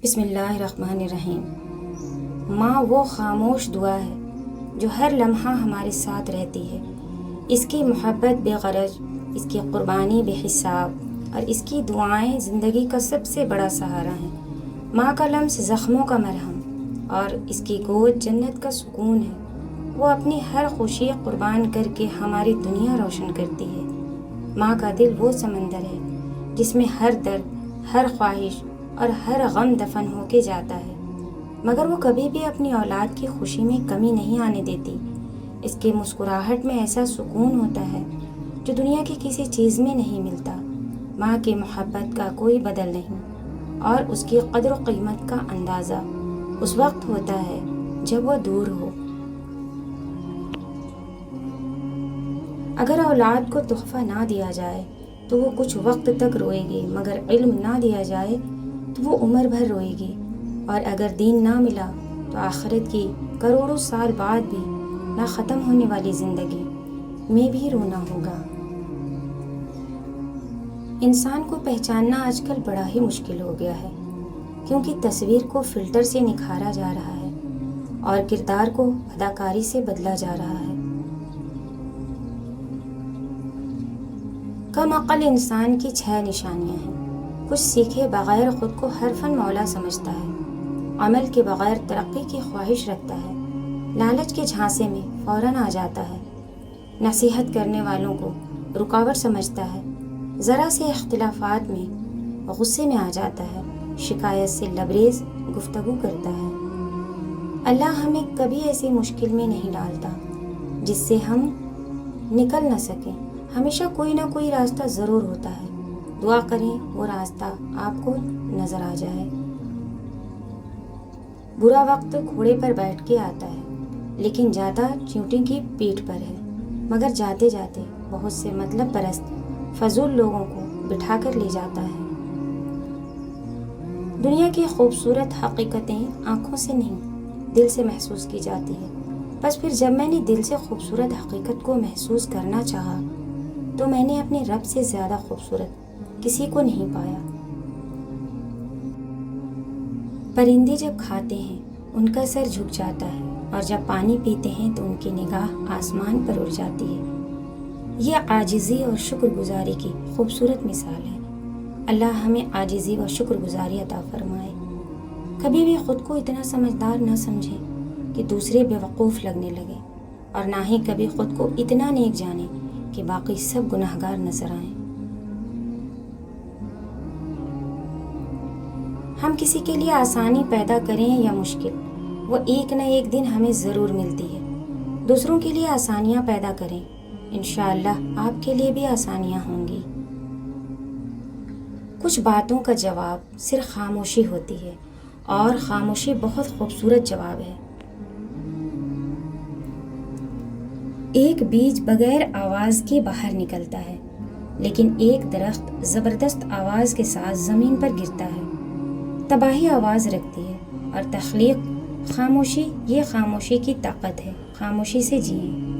بسم اللہ الرحمن الرحیم۔ ماں وہ خاموش دعا ہے جو ہر لمحہ ہمارے ساتھ رہتی ہے۔ اس کی محبت بے غرض، اس کی قربانی بے حساب اور اس کی دعائیں زندگی کا سب سے بڑا سہارا ہیں۔ ماں کا لمس زخموں کا مرہم اور اس کی گود جنت کا سکون ہے۔ وہ اپنی ہر خوشی قربان کر کے ہماری دنیا روشن کرتی ہے۔ ماں کا دل وہ سمندر ہے جس میں ہر درد، ہر خواہش اور ہر غم دفن ہو کے جاتا ہے، مگر وہ کبھی بھی اپنی اولاد کی خوشی میں کمی نہیں آنے دیتی۔ اس کے مسکراہٹ میں ایسا سکون ہوتا ہے جو دنیا کی کسی چیز میں نہیں ملتا۔ ماں کی محبت کا کوئی بدل نہیں، اور اس کی قدر و قیمت کا اندازہ اس وقت ہوتا ہے جب وہ دور ہو۔ اگر اولاد کو تحفہ نہ دیا جائے تو وہ کچھ وقت تک روئے گی، مگر علم نہ دیا جائے تو وہ عمر بھر روئے گی، اور اگر دین نہ ملا تو آخرت کی کروڑوں سال بعد بھی نہ ختم ہونے والی زندگی میں بھی رونا ہوگا۔ انسان کو پہچاننا آج کل بڑا ہی مشکل ہو گیا ہے، کیونکہ تصویر کو فلٹر سے نکھارا جا رہا ہے اور کردار کو اداکاری سے بدلا جا رہا ہے۔ کم عقل انسان کی 6 نشانیاں ہیں۔ کچھ سیکھے بغیر خود کو حرفاً مولا سمجھتا ہے، عمل کے بغیر ترقی کی خواہش رکھتا ہے، لالچ کے جھانسے میں فوراً آ جاتا ہے، نصیحت کرنے والوں کو رکاوٹ سمجھتا ہے، ذرا سے اختلافات میں غصے میں آ جاتا ہے، شکایت سے لبریز گفتگو کرتا ہے۔ اللہ ہمیں کبھی ایسی مشکل میں نہیں ڈالتا جس سے ہم نکل نہ سکیں۔ ہمیشہ کوئی نہ کوئی راستہ ضرور ہوتا ہے۔ دعا کریں وہ راستہ آپ کو نظر آ جائے۔ برا وقت گھوڑے پر بیٹھ کے آتا ہے، لیکن جاتا چیونٹی کی پیٹھ پر ہے، مگر جاتے جاتے بہت سے مطلب پرست فضول لوگوں کو بٹھا کر لے جاتا ہے۔ دنیا کی خوبصورت حقیقتیں آنکھوں سے نہیں، دل سے محسوس کی جاتی ہے۔ بس پھر جب میں نے دل سے خوبصورت حقیقت کو محسوس کرنا چاہا تو میں نے اپنے رب سے زیادہ خوبصورت کسی کو نہیں پایا۔ پرندے جب کھاتے ہیں ان کا سر جھک جاتا ہے، اور جب پانی پیتے ہیں تو ان کی نگاہ آسمان پر اڑ جاتی ہے۔ یہ عاجزی اور شکر گزاری کی خوبصورت مثال ہے۔ اللہ ہمیں عاجزی و شکر گزاری عطا فرمائے۔ کبھی بھی خود کو اتنا سمجھدار نہ سمجھیں کہ دوسرے بیوقوف لگنے لگے، اور نہ ہی کبھی خود کو اتنا نیک جانیں کہ باقی سب گناہگار نظر آئیں۔ ہم کسی کے لیے آسانی پیدا کریں یا مشکل، وہ ایک نہ ایک دن ہمیں ضرور ملتی ہے۔ دوسروں کے لیے آسانیاں پیدا کریں، انشاءاللہ آپ کے لیے بھی آسانیاں ہوں گی۔ کچھ باتوں کا جواب صرف خاموشی ہوتی ہے، اور خاموشی بہت خوبصورت جواب ہے۔ ایک بیج بغیر آواز کے باہر نکلتا ہے، لیکن ایک درخت زبردست آواز کے ساتھ زمین پر گرتا ہے۔ تباہی آواز رکھتی ہے، اور تخلیق خاموشی۔ یہ خاموشی کی طاقت ہے۔ خاموشی سے جئیں۔